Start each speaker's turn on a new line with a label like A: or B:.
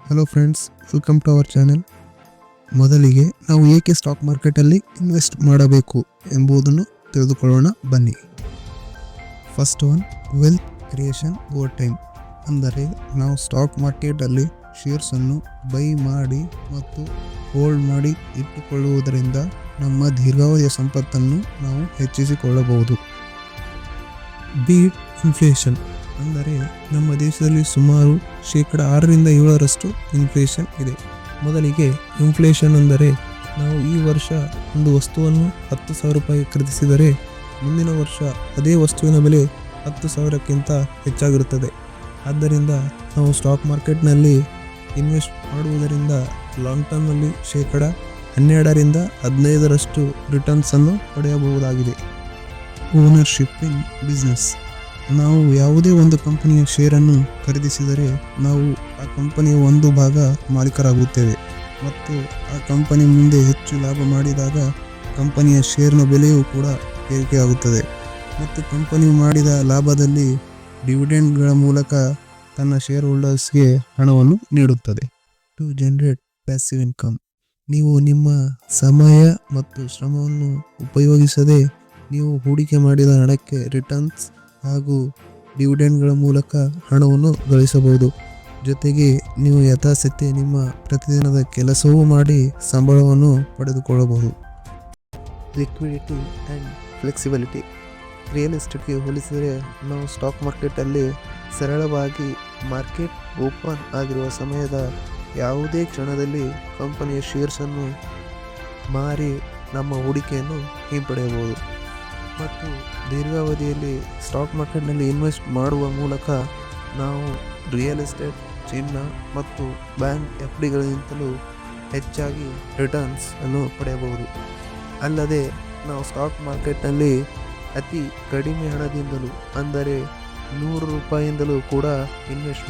A: Hello friends, welcome to our channel. ಮೊದಲಿಗೆ ನಾವು ಏಕೆ ಸ್ಟಾಕ್ ಮಾರ್ಕೆಟಲ್ಲಿ ಇನ್ವೆಸ್ಟ್ ಮಾಡಬೇಕು ಎಂಬುದನ್ನು ತಿಳಿದುಕೊಳ್ಳೋಣ ಬನ್ನಿ. First one, wealth creation over time. ಅಂದರೆ ನಾವು ಸ್ಟಾಕ್ ಮಾರ್ಕೆಟಲ್ಲಿ ಶೇರ್ಸನ್ನು ಬೈ ಮಾಡಿ ಮತ್ತು ಹೋಲ್ಡ್ ಮಾಡಿ ಇಟ್ಟುಕೊಳ್ಳುವುದರಿಂದ ನಮ್ಮ ದೀರ್ಘಾವಧಿಯ ಸಂಪತ್ತನ್ನು ನಾವು ಹೆಚ್ಚಿಸಿಕೊಳ್ಳಬಹುದು. Beet inflation. ಅಂದರೆ ನಮ್ಮ ದೇಶದಲ್ಲಿ ಸುಮಾರು 6-7% ಇನ್ಫ್ಲೇಷನ್ ಇದೆ. ಮೊದಲಿಗೆ ಇನ್ಫ್ಲೇಷನ್ ಅಂದರೆ ನಾವು ಈ ವರ್ಷ ಒಂದು ವಸ್ತುವನ್ನು 10,000 ರೂಪಾಯಿ ಖರೀದಿಸಿದರೆ ಮುಂದಿನ ವರ್ಷ ಅದೇ ವಸ್ತುವಿನ ಬೆಲೆ 10,000ಕ್ಕಿಂತ ಹೆಚ್ಚಾಗಿರುತ್ತದೆ. ಆದ್ದರಿಂದ ನಾವು ಸ್ಟಾಕ್ ಮಾರ್ಕೆಟ್ನಲ್ಲಿ ಇನ್ವೆಸ್ಟ್ ಮಾಡುವುದರಿಂದ ಲಾಂಗ್ ಟರ್ಮ್ನಲ್ಲಿ 12-15% ರಿಟರ್ನ್ಸನ್ನು ಪಡೆಯಬಹುದಾಗಿದೆ. Ownership in business. ನಾವು ಯಾವುದೇ ಒಂದು ಕಂಪನಿಯ ಶೇರನ್ನು ಖರೀದಿಸಿದರೆ ನಾವು ಆ ಕಂಪನಿಯ ಒಂದು ಭಾಗ ಮಾಲೀಕರಾಗುತ್ತೇವೆ ಮತ್ತು ಆ ಕಂಪನಿ ಮುಂದೆ ಹೆಚ್ಚು ಲಾಭ ಮಾಡಿದಾಗ ಕಂಪನಿಯ ಶೇರ್ನ ಬೆಲೆಯೂ ಕೂಡ ಏರಿಕೆಯಾಗುತ್ತದೆ ಮತ್ತು ಕಂಪನಿ ಮಾಡಿದ ಲಾಭದಲ್ಲಿ ಡಿವಿಡೆಂಡ್ಗಳ ಮೂಲಕ ತನ್ನ ಶೇರ್ ಹೋಲ್ಡರ್ಸ್ಗೆ ಹಣವನ್ನು ನೀಡುತ್ತದೆ. To generate passive income. ನೀವು ನಿಮ್ಮ ಸಮಯ ಮತ್ತು ಶ್ರಮವನ್ನು ಉಪಯೋಗಿಸದೆ ನೀವು ಹೂಡಿಕೆ ಮಾಡಿದ ಹಣಕ್ಕೆ ರಿಟರ್ನ್ಸ್ ಹಾಗೂ ಡಿವಿಡೆಂಡ್ಗಳ ಮೂಲಕ ಹಣವನ್ನು ಗಳಿಸಬಹುದು. ಜೊತೆಗೆ ನೀವು ಯಥಾಸ್ಥಿತಿ ನಿಮ್ಮ ಪ್ರತಿದಿನದ ಕೆಲಸವೂ ಮಾಡಿ ಸಂಬಳವನ್ನು ಪಡೆದುಕೊಳ್ಳಬಹುದು. Liquidity and flexibility. ರಿಯಲ್ ಎಸ್ಟೇಟ್ಗೆ ಹೋಲಿಸಿದರೆ ನಾವು ಸ್ಟಾಕ್ ಮಾರ್ಕೆಟಲ್ಲಿ ಸರಳವಾಗಿ ಮಾರ್ಕೆಟ್ ಓಪನ್ ಆಗಿರುವ ಸಮಯದ ಯಾವುದೇ ಕ್ಷಣದಲ್ಲಿ ಕಂಪನಿಯ ಶೇರ್ಸನ್ನು ಮಾರಿ ನಮ್ಮ ಹೂಡಿಕೆಯನ್ನು ಹಿಂಪಡೆಯಬಹುದು. ಮತ್ತು ದೀರ್ಘಾವಧಿಯಲ್ಲಿ ಸ್ಟಾಕ್ ಮಾರ್ಕೆಟ್ನಲ್ಲಿ ಇನ್ವೆಸ್ಟ್ ಮಾಡುವ ಮೂಲಕ ನಾವು ರಿಯಲ್ ಎಸ್ಟೇಟ್, ಚಿನ್ನ ಮತ್ತು ಬ್ಯಾಂಕ್ FDಗಳಿಗಿಂತಲೂ ಹೆಚ್ಚಾಗಿ ರಿಟರ್ನ್ಸ್ ಅನ್ನು ಪಡೆಯಬಹುದು. ಅಲ್ಲದೆ ನಾವು ಸ್ಟಾಕ್ ಮಾರ್ಕೆಟ್ನಲ್ಲಿ ಅತಿ ಕಡಿಮೆ ಹಣದಿಂದಲೂ ಅಂದರೆ 100 ರೂಪಾಯಿಯಿಂದಲೂ ಕೂಡ ಇನ್ವೆಸ್ಟ್